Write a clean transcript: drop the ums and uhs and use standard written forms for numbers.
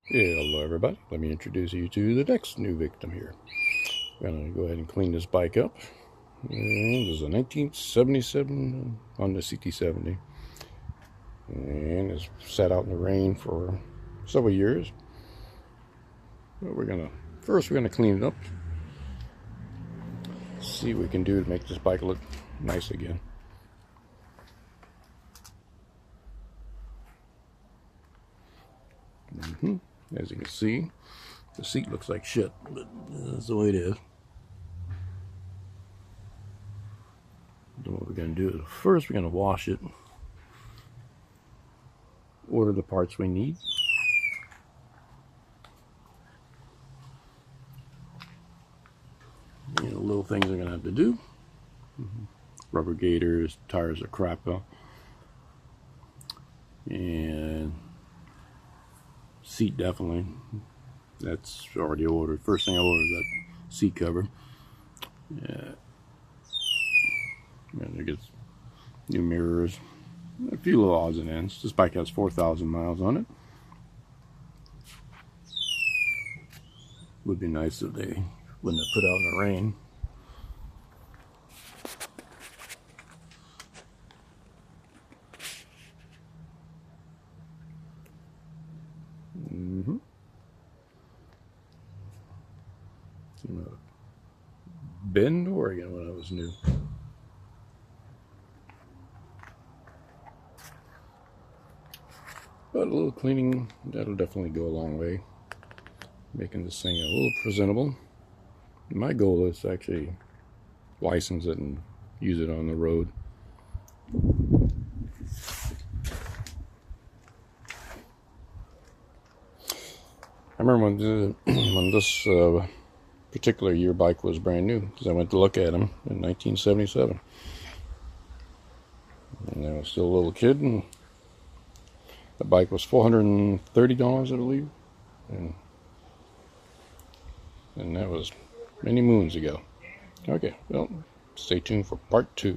Hello everybody, let me introduce you to the next new victim here. I'm going to go ahead and clean this bike up. And this is a 1977 Honda ct70. And it's sat out in the rain for several years. But first we're going to clean it up. See what we can do to make this bike look nice again. As you can see, the seat looks like shit, but that's the way it is. So what we're going to do is first we're going to wash it, order the parts we need. You know, little things we're going to have to do. Rubber gaiters, tires are crap though. And seat definitely. That's already ordered. First thing I ordered is that seat cover. Yeah. And it gets new mirrors. A few little odds and ends. This bike has 4,000 miles on it. Would be nice if they wouldn't have put out in the rain. Bend, Oregon when I was new. But a little cleaning, that'll definitely go a long way. Making this thing a little presentable. My goal is to actually license it and use it on the road. I remember when this particular year bike was brand new, because I went to look at them in 1977. And I was still a little kid, and the bike was $430, I believe. And that was many moons ago. Okay, well, stay tuned for part 2.